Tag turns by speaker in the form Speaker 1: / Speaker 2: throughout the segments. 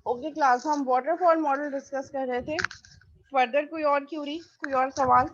Speaker 1: Okay class, हम waterfall model discuss कर रहे थे। फर्दर कोई और क्यूरी, कोई और सवाल?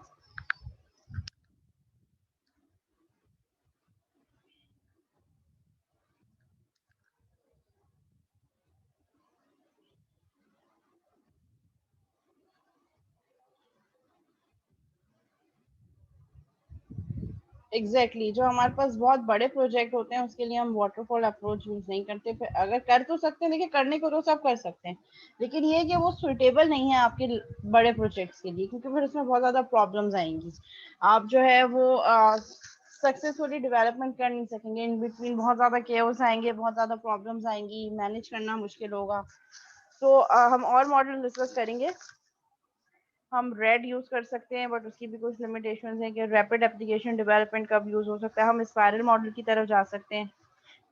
Speaker 1: एग्जैक्टली जो हमारे पास बहुत बड़े प्रोजेक्ट होते हैं उसके लिए हम वाटरफॉल अप्रोच यूज नहीं करते। फिर अगर कर तो सकते हैं, देखिए करने को तो सब कर सकते हैं, लेकिन ये है कि वो सुइटेबल नहीं है आपके बड़े प्रोजेक्ट्स के लिए, क्योंकि फिर उसमें बहुत ज्यादा प्रॉब्लम्स आएंगी। आप जो है वो सक्सेसफुली डेवलपमेंट कर नहीं सकेंगे, इन बिटवीन बहुत ज्यादा केओस आएंगे, बहुत ज्यादा प्रॉब्लम्स आएंगी, मैनेज करना मुश्किल होगा। तो हम और मॉडल डिस्कस करेंगे। हम रेड यूज कर सकते हैं, बट उसकी भी कुछ लिमिटेशंस हैं कि रैपिड एप्लीकेशन डेवलपमेंट कब यूज हो सकता है। हम स्पाइरल मॉडल की तरफ जा सकते हैं।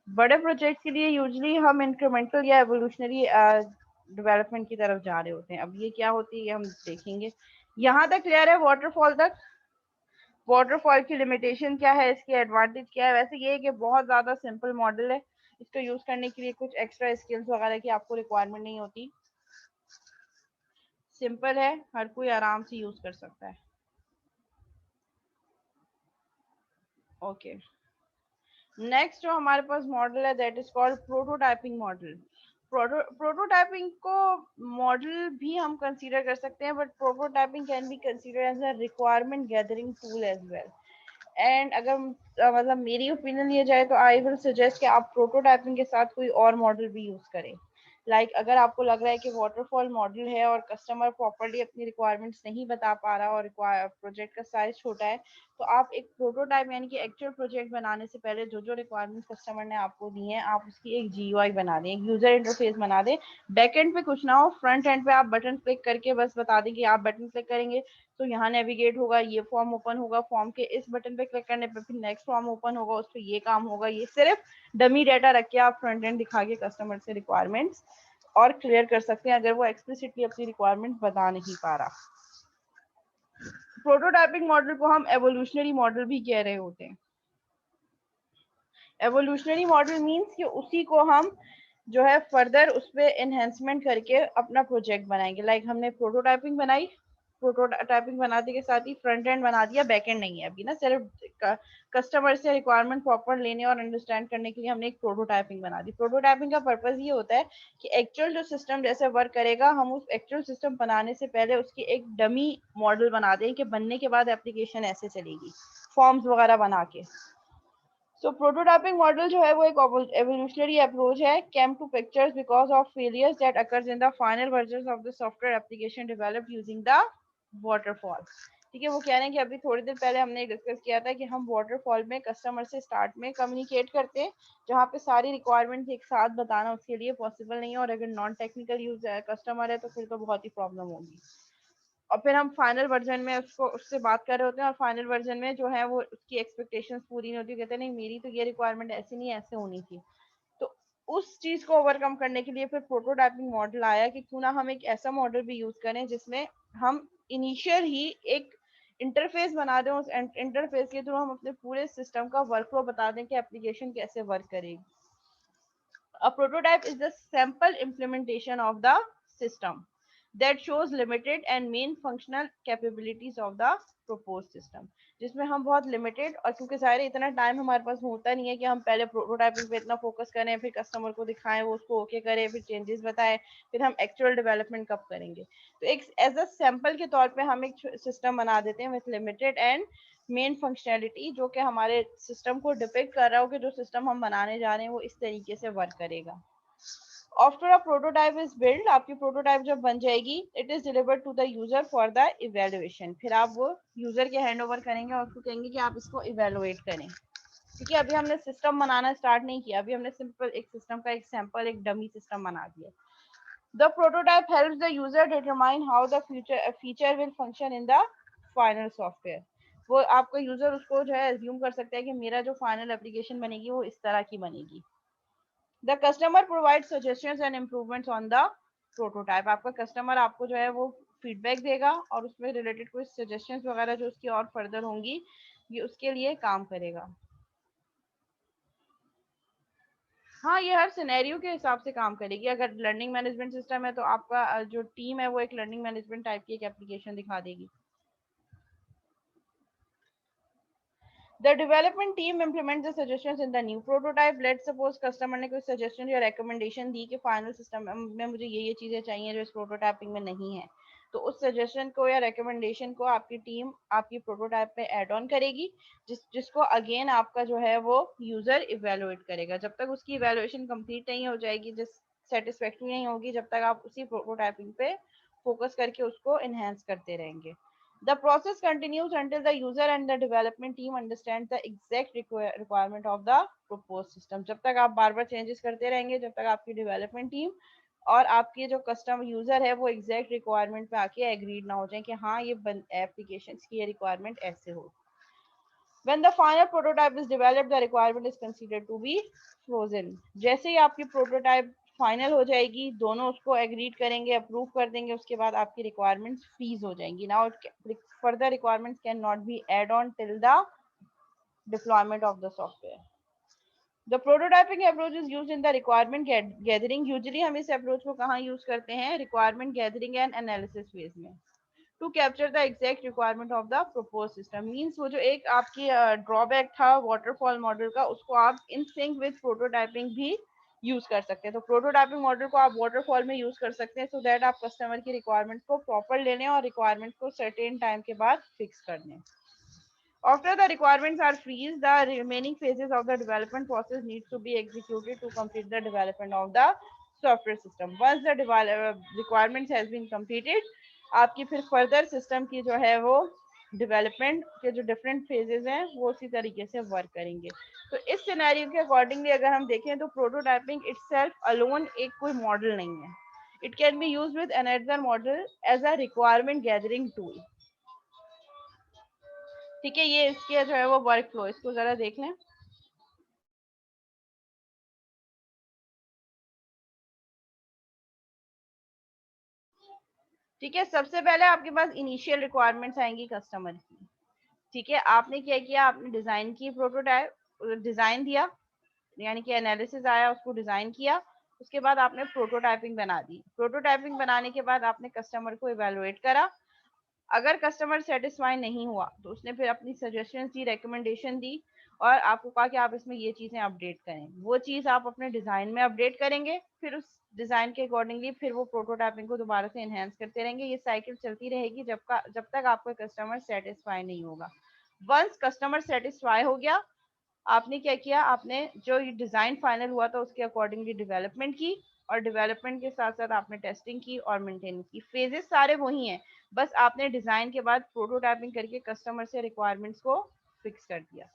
Speaker 1: बड़े प्रोजेक्ट के लिए यूजली हम इंक्रीमेंटल या एवोल्यूशनरी डेवलपमेंट की तरफ जा रहे होते हैं। अब ये क्या होती है ये हम देखेंगे। यहाँ तक क्लियर है वाटरफॉल तक? वाटरफॉल की लिमिटेशन क्या है, इसके एडवांटेज क्या है? वैसे ये है कि बहुत ज़्यादा सिंपल मॉडल है। इसको यूज़ करने के लिए कुछ एक्स्ट्रा स्किल्स वगैरह की आपको रिक्वायरमेंट नहीं होती। सिंपल है, हर कोई आराम से यूज़ कर सकता है। ओके, नेक्स्ट जो हमारे पास मॉडल है that is called prototyping model. Prototyping को मॉडल भी हम कंसीडर कर सकते हैं, but prototyping can be consider as a requirement gathering tool as well. And अगर मतलब मेरी ओपिनियन लिए जाए तो आई विल सजेस्ट कि आप प्रोटोटाइपिंग के साथ कोई और मॉडल भी यूज करें। अगर आपको लग रहा है कि वाटरफॉल मॉडल है और कस्टमर प्रॉपर्ली अपनी रिक्वायरमेंट्स नहीं बता पा रहा और प्रोजेक्ट का साइज छोटा है, तो आप एक प्रोटोटाइप यानी कि एक्चुअल प्रोजेक्ट बनाने से पहले जो जो रिक्वायरमेंट्स कस्टमर ने आपको दी हैं, आप उसकी एक जीयूआई बना दें, एक यूजर इंटरफेस बना दें। बैक एंड पे कुछ ना हो, फ्रंट एंड पे आप बटन क्लिक करके बस बता दें कि आप बटन क्लिक करेंगे तो यहाँ नेविगेट होगा, ये फॉर्म ओपन होगा, फॉर्म के इस बटन पे क्लिक करने पे फिर नेक्स्ट फॉर्म ओपन होगा, उस पर ये काम होगा। ये सिर्फ डमी डाटा रख के आप फ्रंट एंड दिखा के कस्टमर से रिक्वायरमेंट्स और क्लियर कर सकते हैं अगर वो एक्सप्लिसिटली अपनी रिक्वायरमेंट बता नहीं पा रहा। प्रोटोटाइपिंग मॉडल को हम एवोल्यूशनरी मॉडल भी कह रहे होते हैं। एवोल्यूशनरी मॉडल मींस कि उसी को हम जो है फर्दर उस पर एनहेंसमेंट करके अपना प्रोजेक्ट बनाएंगे। हमने प्रोटोटाइपिंग बनाई, प्रोटोटाइपिंग बनाते के साथ ही फ्रंट एंड बना दिया, बैक एंड नहीं है अभी ना, सिर्फ कस्टमर से रिक्वायरमेंट प्रॉपर लेने और अंडरस्टैंड करने के लिए हमने एक प्रोटोटाइपिंग बना दी। प्रोटोटाइपिंग का पर्पज ये होता है कि एक्चुअल जो सिस्टम जैसे वर्क करेगा, हम उस एक्चुअल सिस्टम बनाने से पहले उसकी एक डमी मॉडल बना दें कि बनने के बाद एप्लीकेशन ऐसे चलेगी, फॉर्म्स वगैरह बना के। सो प्रोटोटाइपिंग मॉडल जो है वो एक एवोल्यूशनरी अप्रोच है, came to pictures because of failures that occurs in the final version of the software application developed using the waterfall. ठीक है, वो कह रहे हैं कि अभी थोड़ी देर पहले हमने डिस्कस किया था कि हम वाटरफॉल में कस्टमर से स्टार्ट में कम्युनिकेट करते हैं, जहाँ पे सारी रिक्वायरमेंट्स एक साथ बताना उसके लिए पॉसिबल नहीं है, और अगर नॉन टेक्निकल यूज कस्टमर है तो फिर तो बहुत ही प्रॉब्लम होगी। और फिर हम फाइनल वर्जन में उसको उससे बात कर रहे होते हैं, और फाइनल वर्जन में जो है वो उसकी एक्सपेक्टेशंस पूरी नहीं होती, कहते हैं नहीं मेरी तो ये रिक्वायरमेंट ऐसी नहीं, ऐसे होनी थी। तो उस चीज को ओवरकम करने के लिए फिर प्रोटोटाइपिंग मॉडल आया कि क्यों ना हम एक ऐसा मॉडल भी यूज करें जिसमें हम इनिशियल ही एक इंटरफेस बना दें, उस इंटरफेस के थ्रू हम अपने पूरे सिस्टम का वर्कफ्लो बता दें कि एप्लीकेशन कैसे वर्क करेगी। A prototype is the sample implementation of the system that shows limited and main functional capabilities of the proposed system, जिसमें हम बहुत लिमिटेड, और क्योंकि ज़ाहिर है इतना टाइम हमारे पास होता नहीं है कि हम पहले प्रोटोटाइपिंग पे इतना फोकस करें, फिर कस्टमर को दिखाएं, वो उसको ओके करे, फिर चेंजेस बताएं, फिर हम एक्चुअल डेवलपमेंट कब करेंगे। तो एक एज अ सैम्पल के तौर पे हम एक सिस्टम बना देते हैं with limited and main functionality, जो कि हमारे सिस्टम को डिपिक्ट कर रहा हो कि जो सिस्टम हम बनाने जा रहे हैं वो इस तरीके से वर्क करेगा। After a prototype is build, आपकी प्रोटोटाइप जब बन जाएगी, it is delivered to the user for the evaluation. फिर आप वो यूजर के हैंड ओवर करेंगे और उसको कहेंगे कि आप इसको इवेलुएट करें। क्योंकि अभी हमने सिस्टम बनाना स्टार्ट नहीं किया, अभी हमने सिंपल एक सिस्टम का एक सैंपल, एक डमी सिस्टम बना दिया। The prototype helps the user determine how the future feature will function in the final software. वो आपका यूजर उसको जो है एज्यूम कर सकता है कि मेरा जो फाइनल एप्लीकेशन बनेगी वो इस तरह की बनेगी। The customer provide suggestions and improvements on the prototype. आपका कस्टमर आपको जो है वो फीडबैक देगा और उसमें रिलेटेड कुछ सजेशंस वगैरह जो उसकी और फर्दर होंगी, ये उसके लिए काम करेगा। हाँ, ये हर सिनेरियो के हिसाब से काम करेगी। अगर लर्निंग मैनेजमेंट सिस्टम है तो आपका जो टीम है वो एक लर्निंग मैनेजमेंट टाइप की एक एप्लीकेशन दिखा देगी। The development team implements the suggestions in the new prototype. Let's suppose customer ने कोई suggestion या recommendation दी कि final system में मुझे ये चीजें चाहिए जो इस prototyping में नहीं है, तो उस suggestion को या recommendation को आपकी टीम आपकी prototype पे add on करेगी, जिसको again आपका जो है वो user evaluate करेगा। जब तक उसकी evaluation complete नहीं हो जाएगी, जिस satisfactory नहीं होगी, जब तक आप उसी prototyping पे focus करके उसको enhance करते रहेंगे। The process continues until the user and the development team understand the exact requirement of the proposed system. जब तक आप बार बार changes करते रहेंगे, जब तक आपकी development team और आपके जो कस्टमर यूजर है वो एग्जैक्ट रिक्वायरमेंट पे आके एग्रीड ना हो जाए कि हाँ ये एप्लीकेशन की ये रिक्वायरमेंट ऐसे हो। When the final prototype is developed, the requirement is considered to be frozen. जैसे ही आपकी प्रोटोटाइप फाइनल हो जाएगी, दोनों उसको एग्रीड करेंगे, अप्रूव कर देंगे, उसके बाद आपकी रिक्वायरमेंट्स फ्रीज हो जाएंगी। Now further requirements cannot be add on till the deployment of the software. The prototyping approach is used in the requirement gathering. Usually हम इस approach को कहाँ use करते हैं? Requirement gathering and analysis phase में। To capture the exact requirement of the proposed system. Means वो जो एक आपकी drawback था waterfall model का, उसको आप in sync with prototyping भी यूज कर सकते हैं। तो प्रोटोटाइपिंग मॉडल को आप वाटरफॉल में यूज कर सकते हैं, सो दैट आप कस्टमर की रिक्वायरमेंट को प्रॉपर ले लें और रिक्वायरमेंट को सर्टेन टाइम के बाद फिक्स कर दें। After the requirements are freezed, the remaining phases of the development process needs to be executed to complete the development of the software system. Once the requirements has been completed, आपकी फिर further system की जो है वो development के जो different phases हैं वो उसी तरीके से work करेंगे। तो इस scenario के accordingly अगर हम देखें तो prototyping itself alone एक कोई model नहीं है। It can be used with another model as a requirement gathering tool. ठीक है, ये इसके जो है वो वर्क फ्लो, इसको जरा देख लें। ठीक है, सबसे पहले आपके पास इनिशियल रिक्वायरमेंट्स आएंगी कस्टमर की। ठीक है, आपने क्या किया, आपने डिजाइन की प्रोटोटाइप, डिजाइन दिया, यानी कि एनालिसिस आया, उसको डिजाइन किया, उसके बाद आपने प्रोटोटाइपिंग बना दी। प्रोटोटाइपिंग बनाने के बाद आपने कस्टमर को इवेलुएट करा। अगर कस्टमर सेटिस्फाई नहीं हुआ तो उसने फिर अपनी सजेशन दी, रिकमेंडेशन दी और आपको कहा कि आप इसमें ये चीजें अपडेट करें। वो चीज आप अपने डिजाइन में अपडेट करेंगे, फिर उस डिजाइन के अकॉर्डिंगली फिर वो प्रोटोटाइपिंग को दोबारा से एनहेंस करते रहेंगे। ये साइकिल चलती रहेगी जब तक आपका कस्टमर सेटिस्फाई नहीं होगा। वंस कस्टमर सेटिस्फाई हो गया, आपने क्या किया, आपने जो डिजाइन फाइनल हुआ था उसके अकॉर्डिंगली डेवलपमेंट की और डेवलपमेंट के साथ साथ आपने टेस्टिंग की और मेंटेनेंस की। फेजेस सारे वही हैं, बस आपने डिजाइन के बाद प्रोटोटाइपिंग करके कस्टमर से रिक्वायरमेंट्स को फिक्स कर दिया।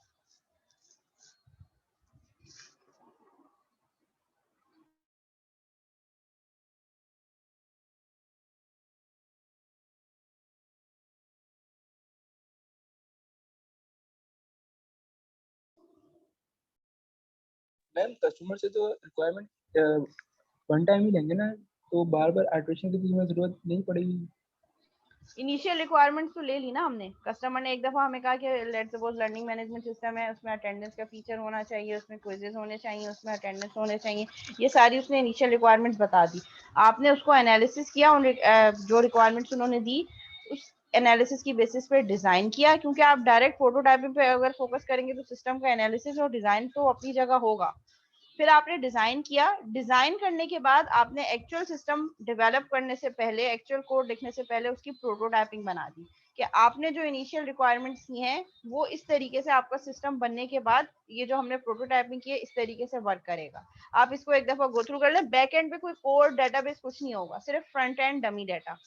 Speaker 2: मैम कस्टमर से तो रिक्वायरमेंट वन टाइम ही लेंगे ना, तो बार बार आइटरेशन की तो हमें जरूरत नहीं पड़ेगी।
Speaker 1: इनिशियल रिक्वायरमेंट्स तो ले ली ना हमने। कस्टमर ने एक दफा हमें कहा कि let's suppose learning management system है, उसमें अटेंडेंस का फीचर होना चाहिए, उसमें क्विजेस होने चाहिए, उसमें अटेंडेंस होने चाहिए, ये सारी उसने इनिशियल रिक्वायरमेंट्स बता दी। आपने उसको एनालिसिस किया, उन जो रिक्वायरमेंट्स उन्होंने दी उस एनालिसिस की बेसिस पे डिजाइन किया, क्योंकि आप डायरेक्ट प्रोटोटाइपिंग पे अगर फोकस करेंगे तो सिस्टम का एनालिसिस और डिजाइन तो अपनी जगह होगा। फिर आपने डिजाइन किया, डिजाइन करने के बाद आपने एक्चुअल सिस्टम डेवलप करने से पहले, एक्चुअल कोड लिखने से पहले उसकी प्रोटोटाइपिंग बना दी कि आपने जो इनिशियल रिक्वायरमेंट्स दी हैं वो इस तरीके से आपका सिस्टम बनने के बाद ये जो हमने प्रोटोटाइपिंग की है इस तरीके से वर्क करेगा। आप इसको एक दफा गो थ्रू कर लें। बैक एंड पे कोई कोड डेटाबेस कुछ नहीं होगा, सिर्फ फ्रंट एंड डमी डाटा।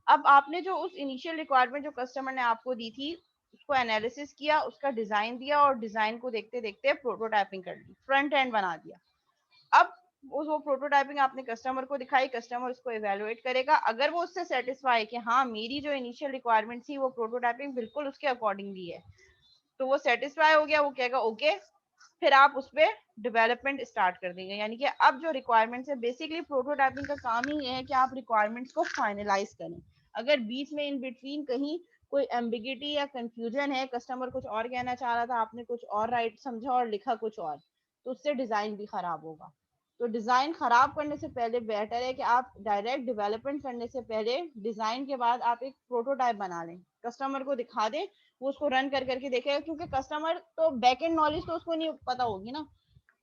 Speaker 1: अब आपने जो उस इनिशियल रिक्वायरमेंट जो कस्टमर ने आपको दी थी उसको एनालिसिस किया, उसका डिजाइन दिया और डिजाइन को देखते देखते प्रोटोटाइपिंग कर ली, फ्रंट एंड बना दिया। अब वो प्रोटोटाइपिंग आपने कस्टमर को दिखाई, कस्टमर उसको इवेलुएट करेगा। अगर वो उससे सेटिस्फाई कि हाँ मेरी जो इनिशियल रिक्वायरमेंट थी वो प्रोटोटाइपिंग बिल्कुल उसके अकॉर्डिंगली है, तो वो सेटिस्फाई हो गया, वो कहेगा ओके, फिर आप उस पर डेवलपमेंट स्टार्ट कर देंगे। यानी कि अब जो रिक्वायरमेंट्स है, बेसिकली प्रोटोटाइपिंग का काम ही ये है कि आप रिक्वायरमेंट्स को फाइनलाइज करें। अगर बीच में इन बिटवीन कहीं कोई एम्बिगिटी या कंफ्यूजन है, कस्टमर कुछ और कहना चाह रहा था, आपने कुछ और राइट समझा और लिखा कुछ और, तो उससे डिजाइन भी खराब होगा। तो डिजाइन खराब करने से पहले बेहतर है कि आप डायरेक्ट डेवलपमेंट करने से पहले डिजाइन के बाद आप एक प्रोटोटाइप बना लें, कस्टमर को दिखा दें, वो उसको रन कर करके देखेगा, क्योंकि कस्टमर तो बैक एंड नॉलेज तो उसको नहीं पता होगी ना।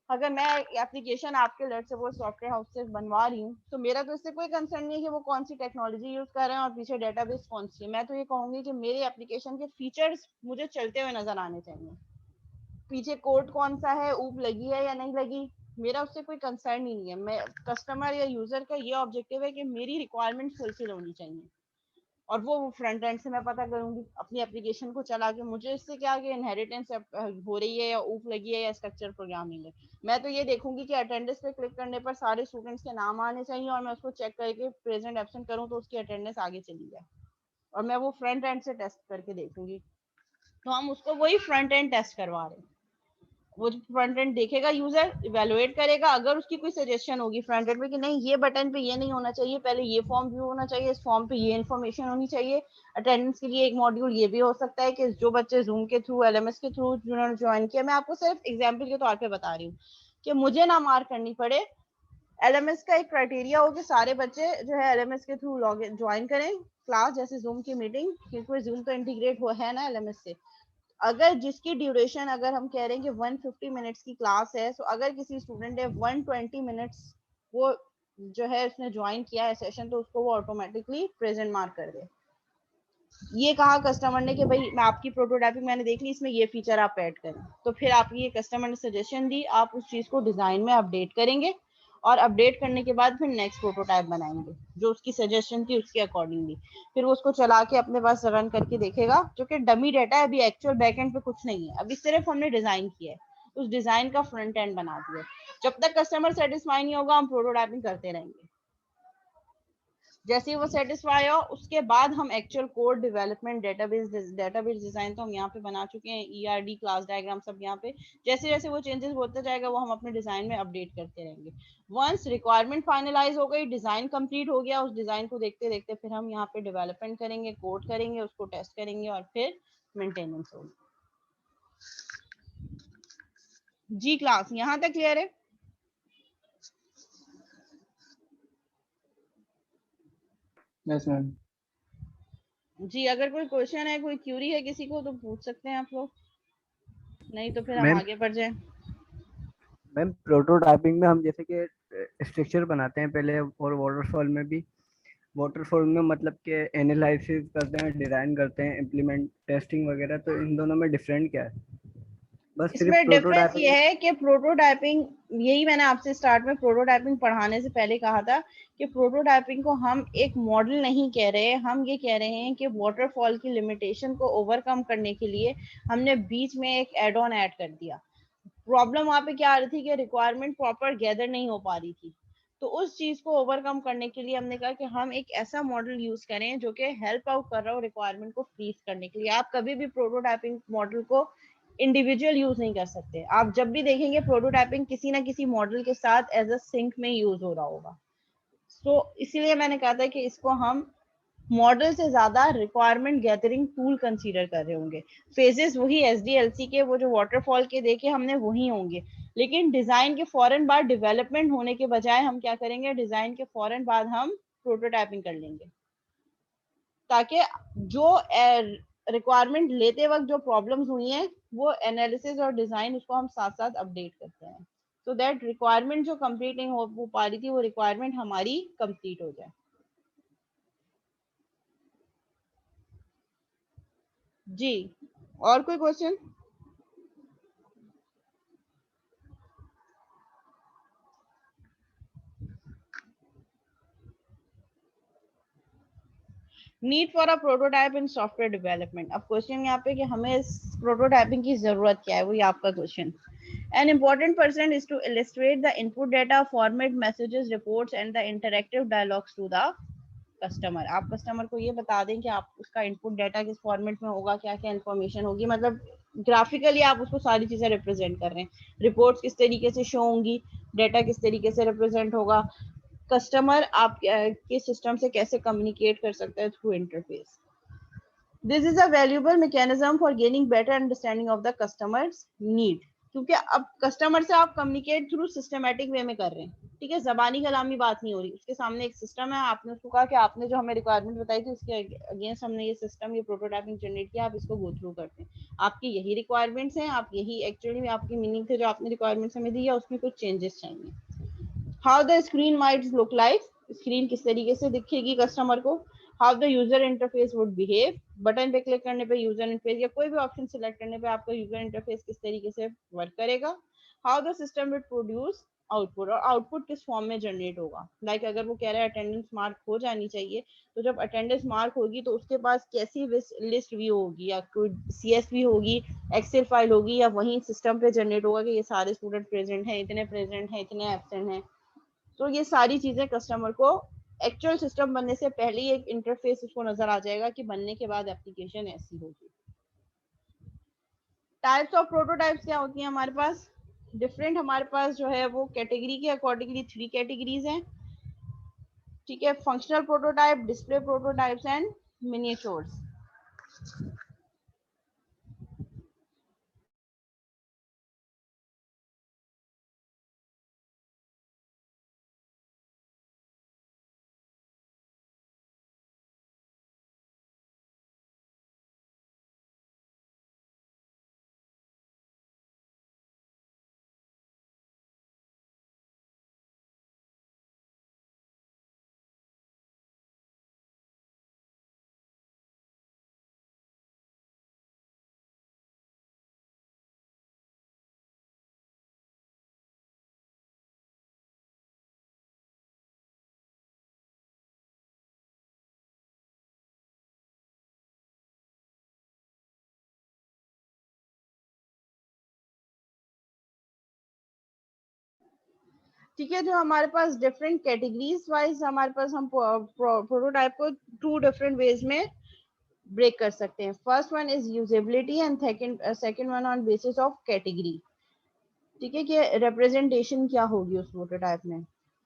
Speaker 1: अगर मैं एप्लीकेशन आपके लेट से वो सॉफ्टवेयर हाउस से बनवा रही हूँ, तो मेरा तो इससे कोई कंसर्न नहीं है कि वो कौन सी टेक्नोलॉजी यूज कर रहे हैं और पीछे डेटाबेस कौन सी है। मैं तो ये कहूंगी कि मेरे एप्लीकेशन के फीचर्स मुझे चलते हुए नजर आने चाहिए, पीछे कोड कौन सा है, ऊप लगी है या नहीं लगी, मेरा उससे कोई कंसर्न ही नहीं है। मैं कस्टमर या यूजर का ये ऑब्जेक्टिव है कि मेरी रिक्वायरमेंट फुलफिल होनी चाहिए, और वो फ्रंट एंड से मैं पता करूंगी अपनी एप्लीकेशन को चला के मुझे इससे क्या कि इनहेरिटेंस हो रही है या ऊप लगी है या स्ट्रक्चर प्रोग्रामिंग है। मैं तो ये देखूंगी कि अटेंडेंस पे क्लिक करने पर सारे स्टूडेंट्स के नाम आने चाहिए, और मैं उसको चेक करके प्रेजेंट एब्सेंट करूँ तो उसकी अटेंडेंस आगे चली जाए, और मैं वो फ्रंट एंड से टेस्ट करके देखूंगी। तो हम उसको वही फ्रंट एंड टेस्ट करवा रहे हैं। वो फ्रंट एंड देखेगा, यूजर इवेलुएट करेगा, अगर उसकी कोई सजेशन होगी फ्रंट एंड पे कि नहीं ये बटन पे ये नहीं होना चाहिए, पहले ये फॉर्म व्यू होना चाहिए, इस फॉर्म पे ये इन्फॉर्मेशन होनी चाहिए, अटेंडेंस के लिए एक मॉड्यूल ये भी हो सकता है कि जो बच्चे जूम के थ्रू एलएमएस के थ्रू जिन्होंने ज्वाइन किया, मैं आपको सिर्फ एग्जाम्पल के तौर पर बता रही हूँ कि मुझे ना मार करनी पड़े। एलएमएस का एक क्राइटेरिया हो कि सारे बच्चे जो है एलएमएस के थ्रू लॉग इन ज्वाइन करें क्लास, जैसे जूम की मीटिंग, क्योंकि जूम तो इंटीग्रेट हो है ना एलएमएस से। अगर जिसकी ड्यूरेशन अगर हम कह रहे हैं कि 150 मिनट्स की क्लास है, तो अगर किसी स्टूडेंट ने 120 मिनट्स वो जो है उसने ज्वाइन किया है सेशन, तो उसको वो ऑटोमेटिकली प्रेजेंट मार्क कर दे। ये कहा कस्टमर ने कि भाई मैं आपकी प्रोटोटाइपिंग मैंने देख ली, इसमें ये फीचर आप ऐड करें, तो फिर आपकी ये कस्टमर ने सजेशन दी, आप उस चीज को डिजाइन में अपडेट करेंगे, और अपडेट करने के बाद फिर नेक्स्ट प्रोटोटाइप बनाएंगे जो उसकी सजेशन थी उसके अकॉर्डिंगली। फिर वो उसको चला के अपने पास रन करके देखेगा, जो कि डमी डाटा है, अभी एक्चुअल बैकएंड पे कुछ नहीं है, अभी सिर्फ हमने डिजाइन किया है, उस डिजाइन का फ्रंट एंड बना दिया। जब तक कस्टमर सेटिस्फाई नहीं होगा हम प्रोटोटाइपिंग करते रहेंगे। जैसे ही वो सेटिस्फाई हो उसके बाद हम actual code development, database design तो हम यहाँ पे बना चुके हैं, ईआरडी क्लास डायग्राम सब यहाँ पे। जैसे जैसे वो चेंजेस होता जाएगा वो हम अपने डिजाइन में अपडेट करते रहेंगे। वंस रिक्वायरमेंट फाइनलाइज हो गई, डिजाइन कंप्लीट हो गया, उस डिजाइन को देखते देखते फिर हम यहाँ पे डेवलपमेंट करेंगे, कोड करेंगे, उसको टेस्ट करेंगे, और फिर मेंटेनेंस होगी। जी क्लास यहाँ तक क्लियर है?
Speaker 2: Yes ma'am.
Speaker 1: जी अगर कोई क्वेश्चन है, कोई क्यूरी है किसी को, तो पूछ सकते हैं आप लोग, नहीं तो फिर हम
Speaker 3: मैम
Speaker 1: आगे बढ़ जाए।
Speaker 3: मैम प्रोटोटाइपिंग में हम जैसे कि स्ट्रक्चर बनाते हैं पहले, और वाटरफॉल में भी। वाटरफॉल में मतलब कि एनालिसिस करते हैं, डिजाइन करते हैं, इम्प्लीमेंट, टेस्टिंग वगैरह, तो इन दोनों में डिफरेंट क्या है? बस सिर्फ
Speaker 1: इसमें डिफरेंस ये
Speaker 3: प्रोटोटाइपिंग।
Speaker 1: है कि प्रोटोटाइपिंग, यही मैंने आपसे स्टार्ट में प्रोटोटाइपिंग पढ़ाने से पहले कहा था कि प्रोटोटाइपिंग को हम एक मॉडल नहीं कह रहे, हम ये कह रहे हैं कि वाटरफॉल की लिमिटेशन को ओवरकम करने के लिए हमने बीच में एक एड ऑन ऐड कर दिया। प्रॉब्लम वहां पे क्या आ रही थी कि रिक्वायरमेंट प्रॉपर गैदर नहीं हो पा रही थी, तो उस चीज को ओवरकम करने के लिए हमने कहा कि हम एक ऐसा मॉडल यूज करें जो कि हेल्प आउट कर रहा हो रिक्वायरमेंट को फ्रीज करने के लिए। आप कभी भी प्रोटोटाइपिंग मॉडल को इंडिविजुअल यूज नहीं कर सकते, आप जब भी देखेंगे प्रोटोटाइपिंग किसी ना किसी मॉडल के साथ एज अ सिंक में यूज हो रहा होगा। तो इसीलिए मैंने कहा था कि इसको हम मॉडल से ज्यादा रिक्वायरमेंट गैदरिंग टूल कंसीडर कर रहे होंगे। फेजेस वही एसडीएलसी के, वो जो वाटरफॉल के देखे हमने वही होंगे, लेकिन डिजाइन के फौरन बाद डेवलपमेंट होने के बजाय हम क्या करेंगे, डिजाइन के फौरन बाद हम प्रोटोटाइपिंग कर लेंगे, ताकि जो रिक्वायरमेंट लेते वक्त जो प्रॉब्लम्स हुई हैं वो एनालिसिस और डिजाइन उसको हम साथ साथ अपडेट करते हैं, सो दैट रिक्वायरमेंट जो कंप्लीट नहीं हो पा रही थी वो रिक्वायरमेंट हमारी कंप्लीट हो जाए। जी और कोई question? Need for a prototype in software development. अब क्वेश्चन यहाँ पे कि हमें इस प्रोटोटाइपिंग की जरूरत क्या है, वही आपका question. An important person is to illustrate the input data, format messages, reports, and the interactive dialogues to the customer. आप कस्टमर को ये बता दें कि आप उसका इनपुट डाटा किस फॉर्मेट में होगा, क्या क्या इन्फॉर्मेशन होगी, मतलब ग्राफिकली आप उसको सारी चीजें रिप्रेजेंट कर रहे हैं, रिपोर्ट्स किस तरीके से शो होंगी, डाटा किस तरीके से रिप्रेजेंट होगा, कस्टमर आप के सिस्टम से कैसे कम्युनिकेट कर सकता है through interface. This is a valuable mechanism for gaining better understanding of the customers need, क्योंकि अब कस्टमर से आप कम्युनिकेट थ्रू सिस्टमेटिक वे में कर रहे हैं, ठीक है, जबानी कलामी बात नहीं हो रही, उसके सामने एक सिस्टम है, आपने उसको कहा कि आपने जो हमें रिक्वायरमेंट बताई थी उसके अगेंस्ट हमने ये सिस्टम, ये प्रोटोटाइपिंग जनरेट किया, आप इसको गो थ्रू करते हैं, आपकी यही रिक्वायरमेंट्स हैं, आप यही एक्चुअली में आपकी मीनिंग थे जो आपने रिक्वायरमेंट्स हमें दी है, उसमें कुछ चेंजेस चाहिए। How the screen might look like, screen किस तरीके से दिखेगी कस्टमर को, how the user interface would behave, button पे क्लिक करने पे यूजर इंटरफेस या कोई भी ऑप्शन सिलेक्ट करने पे आपका यूजर इंटरफेस किस तरीके से वर्क करेगा, how the system will produce output, और आउटपुट किस फॉर्म में जनरेट होगा, लाइक अगर वो कह रहा है अटेंडेंस मार्क हो जानी चाहिए, तो जब अटेंडेंस मार्क होगी तो उसके पास कैसी लिस्ट व्यू होगी, या कोई CSV होगी, एक्सेल फाइल होगी, या वहीं सिस्टम पे जनरेट होगा कि ये सारे स्टूडेंट प्रेजेंट हैं, इतने प्रेजेंट हैं, इतने एब्सेंट हैं। तो ये सारी चीजें कस्टमर को एक्चुअल सिस्टम बनने से पहले ही एक इंटरफेस उसको नजर आ जाएगा कि बनने के बाद एप्लीकेशन ऐसी होगी। टाइप्स ऑफ प्रोटोटाइप्स क्या होती हैं हमारे पास, डिफरेंट हमारे पास जो है वो कैटेगरी के अकॉर्डिंगली 3 कैटेगरीज हैं, ठीक है, functional prototype, display prototypes and miniatures. ठीक है, जो हमारे पास डिफरेंट कैटेगरीज वाइज हमारे पास हम प्रोटोटाइप को 2 डिफरेंट वेज में ब्रेक कर सकते हैं। First one is usability and second one on basis of category, ठीक है, कि रिप्रेजेंटेशन क्या होगी उस प्रोटोटाइप में।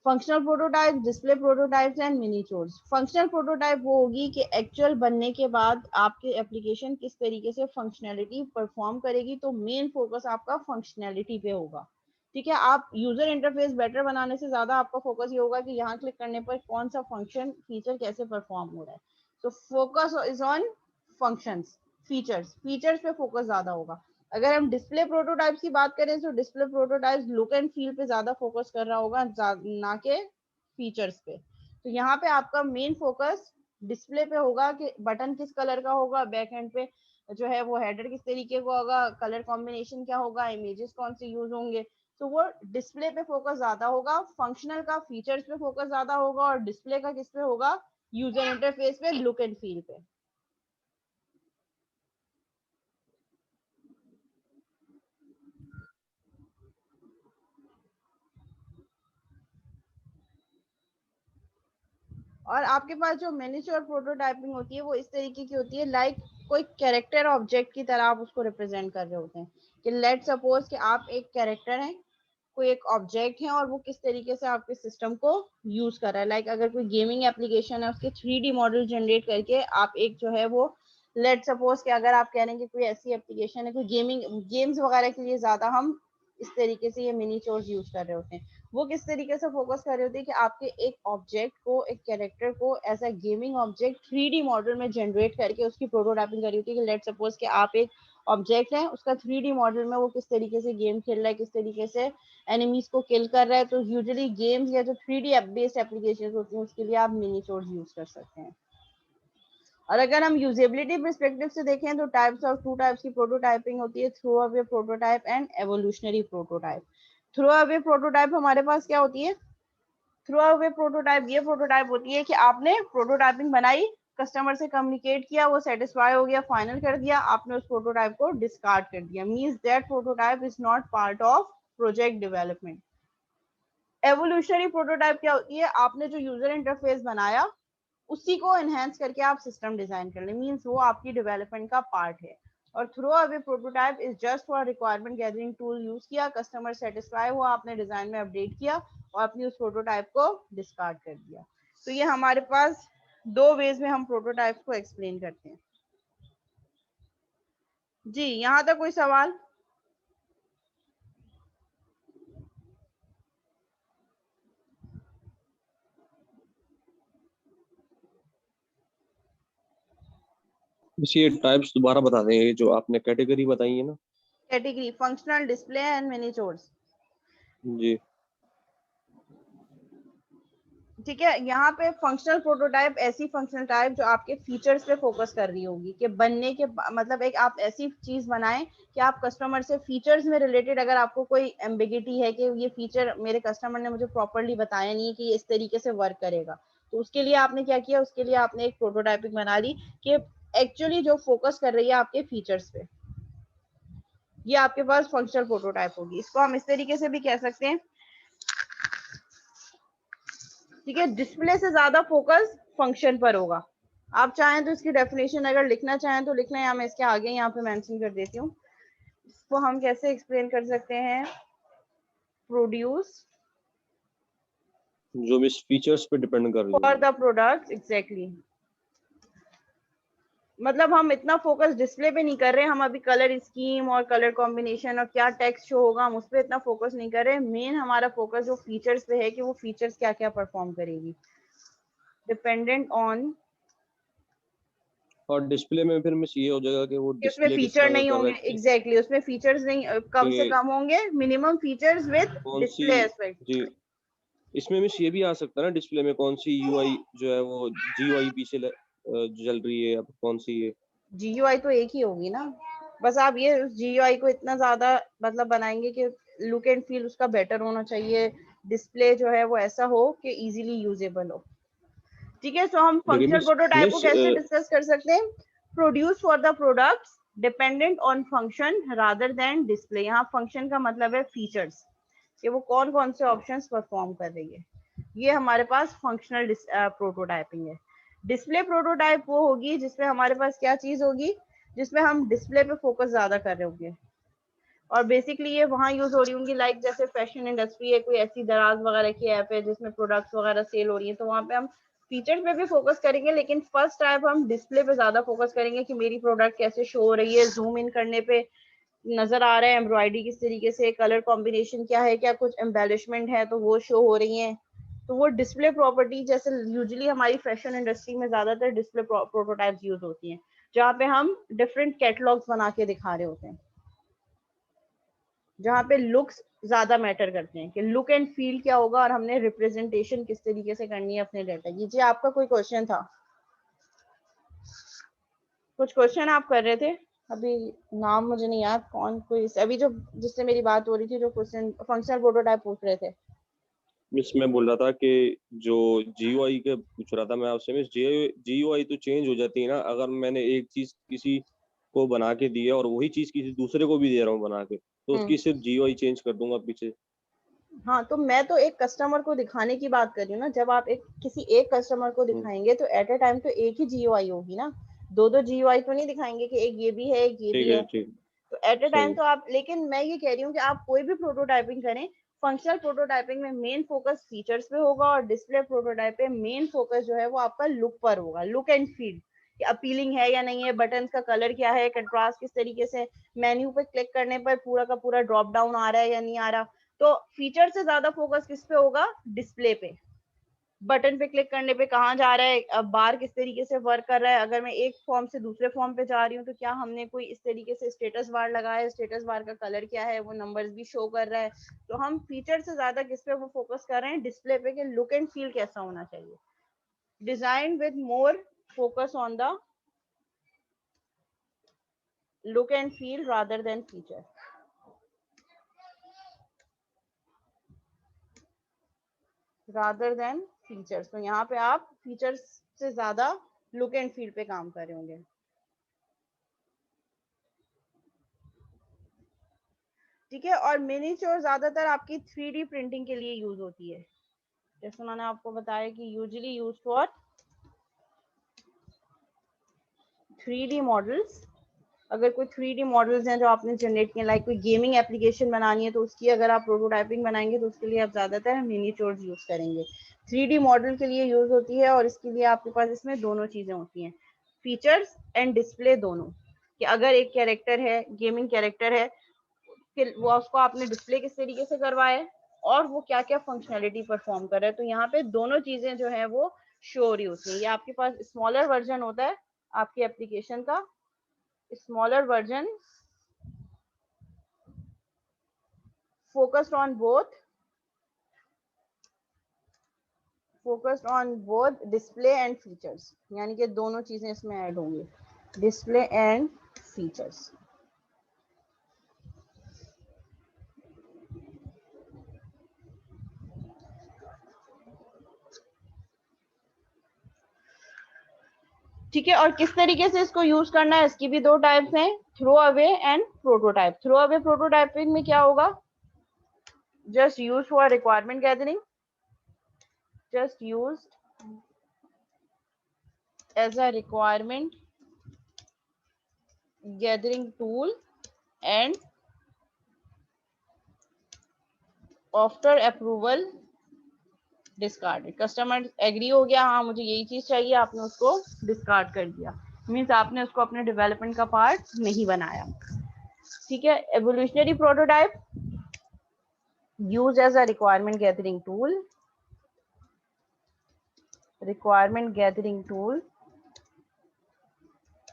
Speaker 1: Functional prototype, display prototypes and miniatures. Functional prototype वो होगी कि एक्चुअल बनने के बाद आपकी एप्लीकेशन किस तरीके से फंक्शनैलिटी परफॉर्म करेगी, तो मेन फोकस आपका फंक्शनैलिटी पे होगा, ठीक है। आप यूजर इंटरफेस बेटर बनाने से ज्यादा आपका फोकस ये होगा कि यहाँ क्लिक करने पर कौन सा फंक्शन फीचर कैसे परफॉर्म हो रहा है, तो focus is on functions, features पे फोकस ज्यादा होगा। अगर हम डिस्प्ले प्रोटोटाइप्स की बात करें तो display prototypes look and feel पे ज्यादा फोकस कर रहा होगा, ना के फीचर्स पे। तो यहाँ पे आपका मेन फोकस डिस्प्ले पे होगा कि बटन किस कलर का होगा, बैक एंड पे जो है वो हेडर किस तरीके का होगा, कलर कॉम्बिनेशन क्या होगा, इमेजेस कौन से यूज होंगे, तो वो डिस्प्ले पे फोकस ज्यादा होगा। फंक्शनल का फीचर्स पे फोकस ज्यादा होगा, और डिस्प्ले का किस पे होगा, यूजर इंटरफेस पे, लुक एंड फील पे। और आपके पास जो मिनिएचर प्रोटोटाइपिंग होती है वो इस तरीके की होती है, लाइक कोई कैरेक्टर ऑब्जेक्ट की तरह आप उसको रिप्रेजेंट कर रहे होते हैं, कि लेट सपोज कि आप एक कैरेक्टर हैं, कोई एक ऑब्जेक्ट है, और वो किस तरीके से आपके सिस्टम को यूज कर रहा है। लाइक अगर कोई गेमिंग एप्लीकेशन है, उसके 3D मॉडल जनरेट करके आप एक जो है वो, लेट सपोज कि अगर आप कह रहे हैं कि कोई ऐसी एप्लीकेशन है, कोई गेम्स वगैरह के लिए ज्यादा हम इस तरीके से ये मिनीचोर्स यूज कर रहे होते हैं, वो किस तरीके से फोकस कर रहे होते हैं कि आपके एक ऑब्जेक्ट को, एक कैरेक्टर को as a gaming object 3D model में जनरेट करके उसकी प्रोटोटाइपिंग करी होती है, कि लेट सपोज कि आप एक ऑब्जेक्ट है, उसका 3D मॉडल में वो किस तरीके से गेम खेल रहा है, किस तरीके से एनिमीज को किल कर रहा है। तो यूजुअली गेम्स या जो 3D बेस्ड एप्लीकेशन होती हैं उसके लिए आप मिनीचोर्स यूज कर सकते हैं। और अगर हम यूजेबिलिटी परस्पेक्टिव से देखें तो टू टाइप्स की प्रोटोटाइपिंग होती है, throw away prototype and evolutionary prototype. Throw away prototype हमारे पास क्या होती है, थ्रो अवे प्रोटोटाइप ये प्रोटोटाइप होती है कि आपने प्रोटोटाइपिंग बनाई, कस्टमर से कम्युनिकेट किया, वो सेटिस्फाई हो गया, फाइनल कर दिया, आपने उस प्रोटोटाइप को डिस्कार्ड कर दिया, means that prototype is not part of project development. Evolutionary prototype क्या होती है, आपने जो यूजर इंटरफेस बनाया उसी को एनहेंस करके आप सिस्टम डिजाइन कर ले, मींस वो आपकी डेवलपमेंट का पार्ट है। और throw away prototype is just for requirement gathering tool use किया, कस्टमर सेटिस्फाई हुआ, आपने डिजाइन में अपडेट किया और अपनी उस प्रोटोटाइप को डिस्कार्ड कर दिया। तो ये हमारे पास 2 वेज में हम प्रोटोटाइप को एक्सप्लेन करते हैं। जी, यहाँ तक कोई सवाल?
Speaker 4: बस ये टाइप्स दोबारा बता दें जो आपने कैटेगरी बताई है ना।
Speaker 1: Category functional, display and miniatures.
Speaker 4: जी
Speaker 1: ठीक है, यहाँ पे फंक्शनल प्रोटोटाइप ऐसी फंक्शनल टाइप जो आपके फीचर्स पे फोकस कर रही होगी कि बनने के मतलब एक आप ऐसी चीज बनाएं कि आप कस्टमर से फीचर्स में रिलेटेड, अगर आपको कोई एम्बिगिटी है कि ये फीचर मेरे कस्टमर ने मुझे प्रॉपरली बताया नहीं है कि ये इस तरीके से वर्क करेगा, तो उसके लिए आपने क्या किया, उसके लिए आपने एक प्रोटोटाइपिंग बना दी कि एक्चुअली जो फोकस कर रही है आपके फीचर्स पे, ये आपके पास फंक्शनल प्रोटोटाइप होगी। इसको हम इस तरीके से भी कह सकते हैं, ठीक है, डिस्प्ले से ज्यादा फोकस फंक्शन पर होगा। आप चाहें तो इसकी डेफिनेशन अगर लिखना चाहें तो लिख लें, या मैं इसके आगे यहाँ पे मेंशन कर देती हूँ। इसको हम कैसे एक्सप्लेन कर सकते हैं, प्रोड्यूस
Speaker 4: जो भी इस फीचर्स पे डिपेंड कर रही
Speaker 1: फॉर
Speaker 4: है।
Speaker 1: The product, exactly. मतलब हम इतना फोकस डिस्प्ले पे नहीं कर रहे, हम अभी कलर स्कीम और कलर कॉम्बिनेशन और क्या टेक्स्ट शो होगा हम उस पर इतना फोकस नहीं कर रहे। मेन हमारा फोकस जो फीचर्स पे है कि वो फीचर्स क्या क्या परफॉर्म करेगी, डिपेंडेंट ऑन।
Speaker 4: और डिस्प्ले में फिर मिस ये हो जाएगा कि वो
Speaker 1: उसमें
Speaker 4: डिस्प्ले किस
Speaker 1: फीचर
Speaker 4: तरह
Speaker 1: नहीं
Speaker 4: का कर
Speaker 1: होंगे,
Speaker 4: रहा है
Speaker 1: एग्जैक्टली उसमें फीचर्स नहीं, कम से
Speaker 4: कि
Speaker 1: कम होंगे, मिनिमम फीचर्स विद
Speaker 4: कौन सी।
Speaker 1: Display aspect.
Speaker 4: जी इसमें मिस ये भी आ सकता है ना डिस्प्ले में कौन सी यूआई जो है वो जीयूआई पी से चल रही है, अब कौन सी है।
Speaker 1: जीयूआई तो एक ही होगी ना, बस आप ये उस जीयूआई को इतना ज्यादा मतलब बनाएंगे कि लुक एंड फील उसका बेटर होना चाहिए, डिस्प्ले जो है वो ऐसा हो कि इजीली यूजेबल हो। ठीक है, सो हम
Speaker 4: देखिए
Speaker 1: फंक्शनल
Speaker 4: मिस
Speaker 1: प्रोटोटाइप को
Speaker 4: मिस
Speaker 1: कैसे डिस्कस कर सकते हैं, produce for the products dependent on function rather than display. यहाँ फंक्शन का मतलब है फीचर्स, कि वो कौन कौन से ऑप्शंस परफॉर्म कर रही है, ये हमारे पास फंक्शनल प्रोटोटाइपिंग है। डिस्प्ले प्रोटोटाइप वो होगी जिसमें हमारे पास क्या चीज होगी, जिसमें हम डिस्प्ले पे फोकस ज्यादा कर रहे होंगे, और बेसिकली ये वहां यूज हो रही होंगी, लाइक जैसे फैशन इंडस्ट्री है, कोई ऐसी दराज वगैरह की ऐप है जिसमें प्रोडक्ट्स वगैरह सेल हो रही है, तो वहां पे हम फीचर्स पे भी फोकस करेंगे, लेकिन फर्स्ट टाइप हम डिस्प्ले पे ज्यादा फोकस करेंगे कि मेरी प्रोडक्ट कैसे शो हो रही है, जूम इन करने पे नजर आ रहा है एम्ब्रॉयडरी किस तरीके से, कलर कॉम्बिनेशन क्या है, क्या कुछ एम्बेलिशमेंट है तो वो शो हो रही है। तो वो डिस्प्ले प्रॉपर्टी, जैसे यूजुअली हमारी फैशन इंडस्ट्री में ज्यादातर डिस्प्ले प्रोटोटाइप्स यूज होती हैं, जहाँ पे हम डिफरेंट कैटलॉग्स बना के दिखा रहे होते हैं, जहाँ पे लुक्स ज्यादा मैटर करते हैं कि लुक एंड फील क्या होगा, और हमने रिप्रेजेंटेशन किस तरीके से करनी है अपने डाटा की। जी आपका कोई क्वेश्चन था, कुछ क्वेश्चन आप कर रहे थे अभी, नाम मुझे नहीं याद कौन, कोई अभी जो जिससे मेरी बात हो रही थी जो क्वेश्चन फंक्शनल प्रोटोटाइप पूछ रहे थे।
Speaker 4: मिस मैं बोल रहा था कि जो जीयूआई के पूछ रहा था मैं आपसे मिस, जीयूआई तो चेंज हो जाती है ना अगर मैंने एक चीज किसी को बना के दी है और वही चीज किसी दूसरे को भी दे रहा हूँ बना के, तो उसकी सिर्फ जीयूआई चेंज कर दूंगा पीछे।
Speaker 1: हाँ, तो मैं तो एक कस्टमर को दिखाने की बात कर रही हूँ ना, जब आप एक किसी एक कस्टमर को दिखाएंगे तो एट अ टाइम तो एक ही जीयूआई होगी ना, दो दो जीयूआई तो नहीं दिखाएंगे कि एक ये भी है एक ये
Speaker 4: ठीक
Speaker 1: भी
Speaker 4: है
Speaker 1: है।
Speaker 4: ठीक।
Speaker 1: तो एट अ टाइम
Speaker 4: सही।
Speaker 1: तो आप, लेकिन मैं ये कह रही हूँ कि आप कोई भी प्रोटोटाइपिंग करें, फंक्शनल प्रोटोटाइपिंग में मेन फोकस फीचर्स पे होगा, और डिस्प्ले प्रोटोटाइप पे मेन फोकस जो है वो आपका लुक पर होगा, लुक एंड फील, कि अपीलिंग है या नहीं है, बटन का कलर क्या है, कंट्रास्ट किस तरीके से, मेन्यू पे क्लिक करने पर पूरा का पूरा ड्रॉप डाउन आ रहा है या नहीं आ रहा। तो फीचर से ज्यादा फोकस किस पे होगा, डिस्प्ले पे, बटन पे क्लिक करने पे कहाँ जा रहा है, अब बार किस तरीके से वर्क कर रहा है, अगर मैं एक फॉर्म से दूसरे फॉर्म पे जा रही हूँ तो क्या हमने कोई इस तरीके से स्टेटस बार लगाया है, स्टेटस बार का कलर क्या है, वो नंबर्स भी शो कर रहा है। तो हम फीचर से ज्यादा किस पे वो फोकस कर रहे हैं, डिस्प्ले पे, कि लुक एंड फील कैसा होना चाहिए, design with more focus on the look and feel rather than feature, rather than features. तो यहाँ पे आप फीचर्स से ज्यादा लुक एंड फील पे काम कर रहे होंगे। ठीक है, और मिनीचोर ज्यादातर आपकी 3D प्रिंटिंग के लिए यूज होती है, जैसे मैंने आपको बताया कि usually use for 3D models. अगर कोई 3D मॉडल्स हैं जो आपने जनरेट किए, लाइक कोई गेमिंग एप्लीकेशन बनानी है तो उसकी अगर आप प्रोटोटाइपिंग बनाएंगे तो उसके लिए आप ज्यादातर मिनीचोर्स यूज करेंगे। 3D मॉडल के लिए यूज होती है, और इसके लिए आपके पास इसमें दोनों चीजें होती हैं, फीचर्स एंड डिस्प्ले दोनों, कि अगर एक कैरेक्टर है, गेमिंग कैरेक्टर है, कि वो उसको आपने डिस्प्ले किस तरीके से करवाया है, और वो क्या क्या फंक्शनैलिटी परफॉर्म कर रहा है। तो यहाँ पे दोनों चीजें जो है वो शो हो रही होती है। ये आपके पास स्मॉलर वर्जन होता है आपकी एप्लीकेशन का smaller version focused on both display and features, यानी कि दोनों चीजें इसमें ऐड होंगी, डिस्प्ले एंड फीचर्स। ठीक है, और किस तरीके से इसको यूज करना है, इसकी भी दो टाइप्स हैं, throw away and prototype. Throw away prototyping में क्या होगा, just use for requirement gathering, just used as a requirement gathering tool and after approval discarded। Customer agree हो गया, हाँ मुझे यही चीज चाहिए, आपने उसको डिस्कार्ड कर दिया, मीन्स आपने उसको अपने डेवलपमेंट का पार्ट नहीं बनाया। ठीक है, evolutionary prototype use as a requirement gathering tool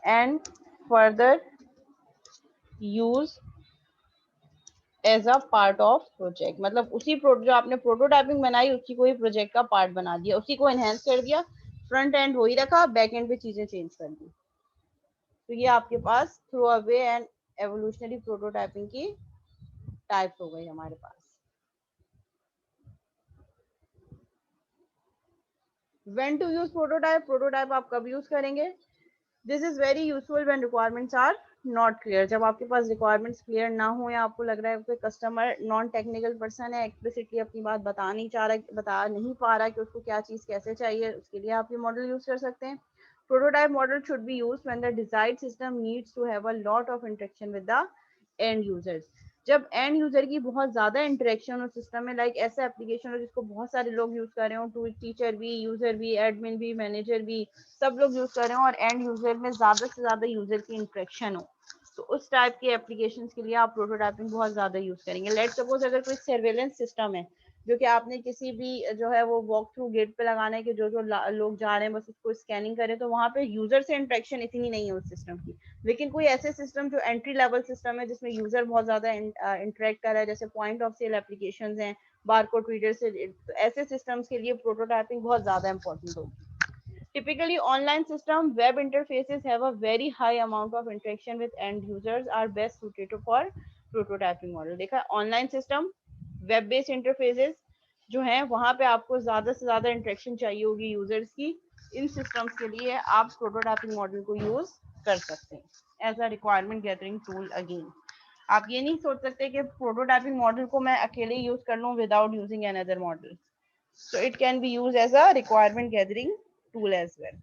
Speaker 1: and further use as a part of project। मतलब उसी जो आपने प्रोटोटाइपिंग बनाई उसी को ही प्रोजेक्ट का पार्ट बना दिया, उसी को एनहेंस कर दिया, फ्रंट एंड वही रखा, बैक एंड पे चीजें चेंज कर दी। तो ये आपके पास throw away and evolutionary prototyping की टाइप्स हो गई हमारे पास। When to use prototype, prototype आप कब यूज करेंगे, this is very useful when requirements are not clear. जब आपके पास रिक्वायरमेंट्स क्लियर ना हो या आपको लग रहा है कोई कस्टमर नॉन टेक्निकल पर्सन है, एक्सप्लिसिटली अपनी बात बता नहीं पा रहा कि उसको क्या चीज कैसे चाहिए, उसके लिए आप ये मॉडल यूज कर सकते हैं। Prototype model should be used when the desired system needs to have a lot of interaction with the end users. जब एंड यूजर की बहुत ज्यादा इंटरेक्शन हो सिस्टम में, लाइक ऐसा एप्लीकेशन हो जिसको बहुत सारे लोग यूज कर रहे हो, टीचर भी, यूजर भी, एडमिन भी, मैनेजर भी, सब लोग यूज कर रहे हो, और एंड यूजर में ज्यादा से ज्यादा यूजर की इंटरेक्शन हो, तो उस टाइप के एप्लीकेशंस के लिए आप प्रोटोटाइपिंग बहुत ज्यादा यूज करेंगे। लेट सपोज अगर कोई सर्वेलेंस सिस्टम है, जो कि आपने किसी भी जो है वो वॉक थ्रू गेट पे लगाना है कि जो लोग जा रहे हैं बस उसको स्कैनिंग करें, तो वहां पे यूजर से इंटरेक्शन इतनी नहीं है उस सिस्टम की। लेकिन कोई ऐसे सिस्टम जो एंट्री लेवल सिस्टम है जिसमें यूजर बहुत ज्यादा इंटरेक्ट कर रहा है, जैसे पॉइंट ऑफ सेल एप्लीकेशंस हैं, बारकोड रीडर से, तो ऐसे सिस्टम्स के लिए प्रोटोटाइपिंग बहुत ज्यादा इंपॉर्टेंट होगी। Typically, online system web interfaces have a very high amount of interaction with end users are best suited for prototyping model। देखा, online system web based interfaces जो हैं वहां पे आपको ज्यादा से ज्यादा इंटरेक्शन चाहिए होगी यूजर्स की, इन सिस्टम्स के लिए आप प्रोटोटाइपिंग मॉडल को यूज कर सकते हैं as a requirement gathering tool. Again आप ये नहीं सोच सकते कि प्रोटोटाइपिंग मॉडल को मैं अकेले यूज कर लूं without using another model, so it can be used as a requirement gathering tool as well।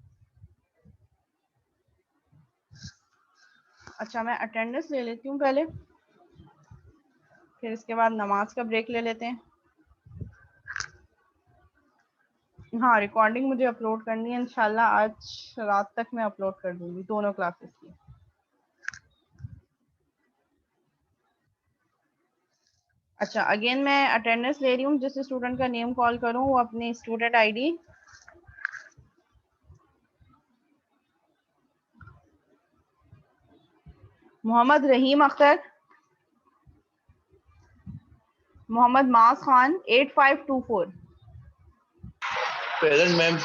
Speaker 1: अच्छा, मैं अटेंडेंस ले लेती हूँ पहले, फिर इसके बाद नमाज का ब्रेक ले लेते हैं। हाँ, रिकॉर्डिंग मुझे अपलोड करनी है इंशाल्लाह, आज रात तक मैं अपलोड कर दूंगी दोनों क्लासेस की। अच्छा, अगेन मैं अटेंडेंस ले रही हूँ, जिस स्टूडेंट का नेम कॉल करूँ वो अपनी स्टूडेंट आईडी, मोहम्मद रहीम अख्तर, मोहम्मद मास खान 8524।
Speaker 5: Present ma'am.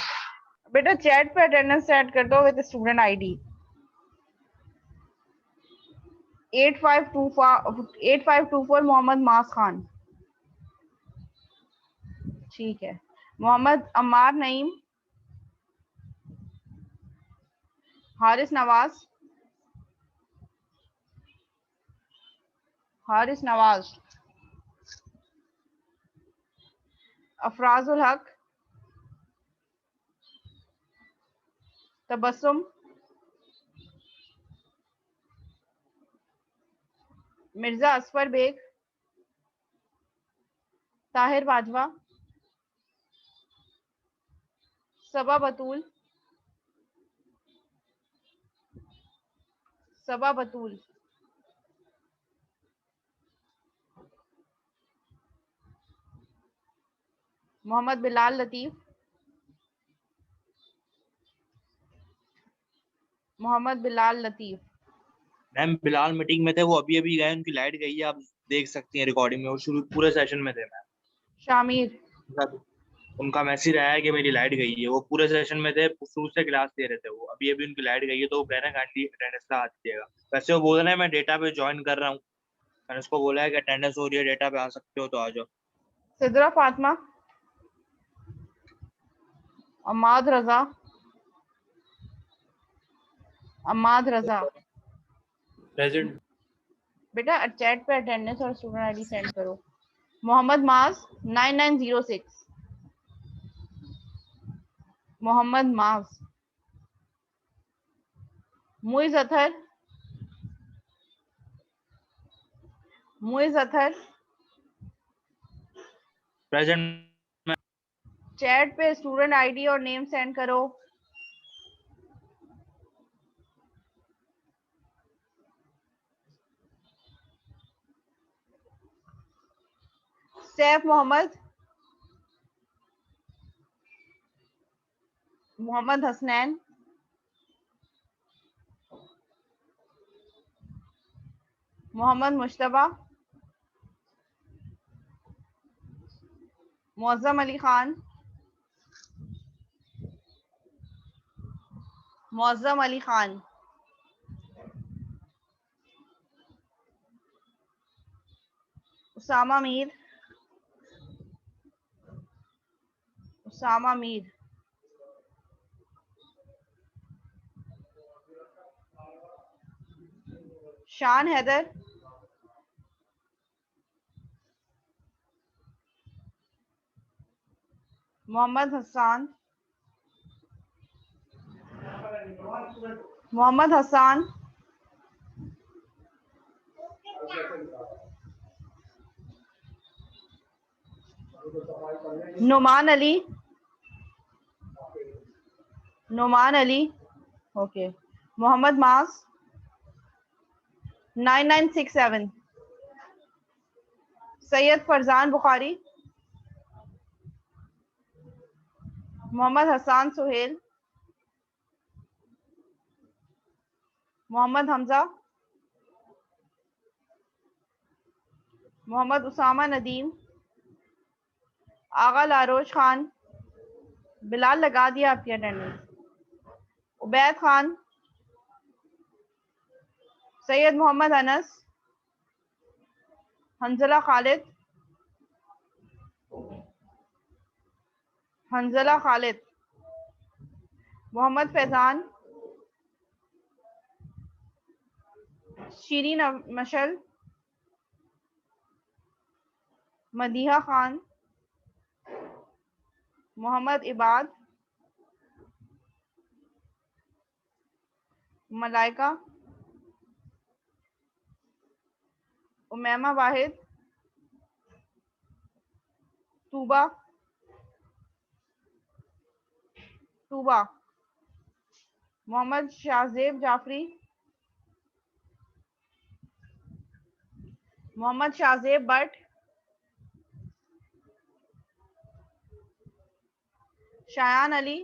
Speaker 1: बेटा चैट पे अटेंडेंस सेट कर दो विद स्टूडेंट आईडी 8524 मोहम्मद मास खान। ठीक है, मोहम्मद अम्मार नईम, हारिस नवाज, अफराजुल हक, तबस्सुम, मिर्जा असफर बेग, ताहिर बाजवा, सबा बतूल, मोहम्मद बिलाल लतीफ, मोहम्मद बिलाल लतीफ।
Speaker 5: मैम बिलाल मीटिंग में थे, वो अभी अभी गए, उनकी लाइट गई है, आप देख सकती हैं रिकॉर्डिंग में, वो शुरू पूरे सेशन में थे मैम।
Speaker 1: शामिर।
Speaker 5: उनका मैसेज आया है कि मेरी लाइट गई है, वो पूरे सेशन में थे, शुरू से क्लास दे रहे थे, वो अभी अभी उनकी लाइट गई है, तो वो कह रहे हैं काइंडली अटेंडेंस लगा दीजिएगा। वैसे वो बोल रहे हैं मैं डेटा पे ज्वाइन कर रहा हूँ, मैंने उसको बोला है कि अटेंडेंस हो रही है, डेटा पे आ सकते हो तो आ जाओ।
Speaker 1: सिद्रा फातिमा। अमाद रजा। अमाद रजा।
Speaker 5: प्रेजेंट।
Speaker 1: बेटा चैट पे अटेंडेंस और स्टूडेंट आईडी सेंड करो। मोहम्मद माज 9906। मोहम्मद माज। मुइज अथर। मुइज अथर।
Speaker 5: प्रेजेंट।
Speaker 1: चैट पे स्टूडेंट आईडी और नेम सेंड करो। सैफ मोहम्मद। मोहम्मद हसनैन। मोहम्मद मुश्तबा। मुअज्जम अली खान। मुअज्जम अली खान। उसामा मीर। उसामा मीर। शान हैदर। मोहम्मद हसान। मोहम्मद हसान। नुमान अली। नुमान अली। ओके। मोहम्मद मास 9967। सैयद फरजान बुखारी। मोहम्मद हसान सुहेल। मोहम्मद हमजा। मोहम्मद उसामा नदीम। आगा लारोश खान। बिलाल लगा दिया आपकी अटेंडेंस। उबैद खान। सैयद मोहम्मद अनस। हंजला खालिद। हंजला खालिद। मोहम्मद फैजान। शीरीन मशल। मदीहा खान। मोहम्मद इबाद। मलाइका। उमैमा वाहिद। तूबा। तूबा। मोहम्मद शाहजेब जाफरी। मोहम्मद शाहजेब बट। शायान अली।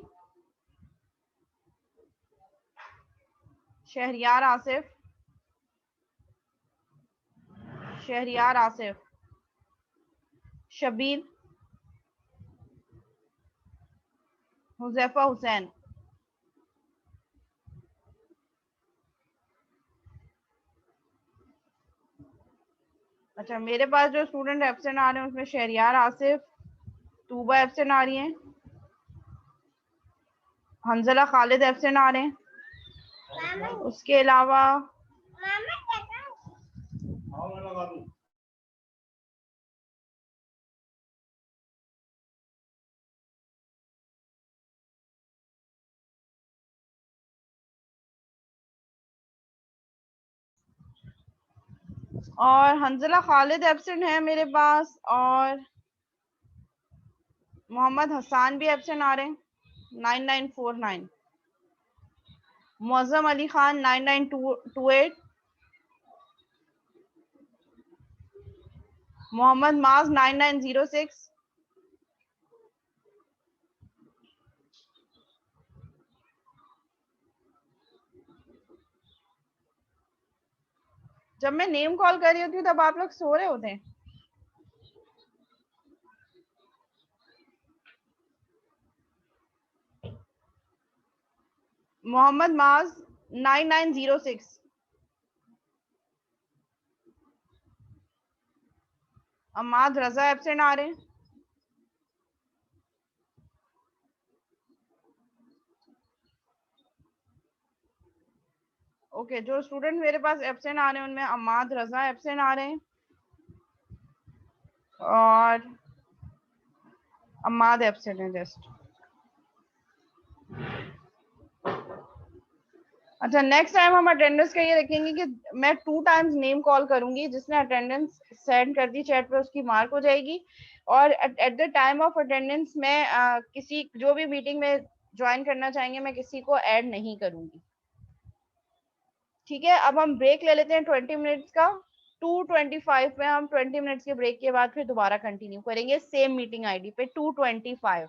Speaker 1: शहरियार आसिफ। शहरियार आसिफ। शबीर। हुजैफा हुसैन। अच्छा, मेरे पास जो स्टूडेंट एब्सेंट आ रहे हैं उसमें शहरियार आसिफ, तूबा एब्सेंट आ रही हैं, हंजला खालिद एब्सेंट आ रहे हैं। उसके अलावा और हंजला खालिद एब्सेंट है मेरे पास, और मोहम्मद हसान भी एब्सेंट आ रहे हैं 9949। मुअज्जम अली खान 9928। मोहम्मद माज 9906। जब मैं नेम कॉल कर रही होती हूँ तब आप लोग सो रहे होते हैं। मोहम्मद माज 9906। अमाद रजा एब्सेंट आ रहे हैं। ओके, जो स्टूडेंट मेरे पास एब्सेंट आ रहे हैं उनमें अमाद रजा एब्सेंट आ रहे हैं और अमाद एब्सेंट है जस्ट। अच्छा, नेक्स्ट टाइम हम अटेंडेंस का ये देखेंगे कि मैं 2 टाइम्स नेम कॉल करूंगी, जिसने अटेंडेंस सेंड कर दी चैट पे उसकी मार्क हो जाएगी। और at the time of attendance मैं किसी जो भी मीटिंग में ज्वाइन करना चाहेंगे मैं किसी को ऐड नहीं करूंगी। ठीक है, अब हम ब्रेक ले लेते हैं 20 मिनट्स का। 2:25 में हम 20 मिनट्स के ब्रेक के बाद फिर दोबारा कंटिन्यू करेंगे सेम मीटिंग आईडी पे 2:25।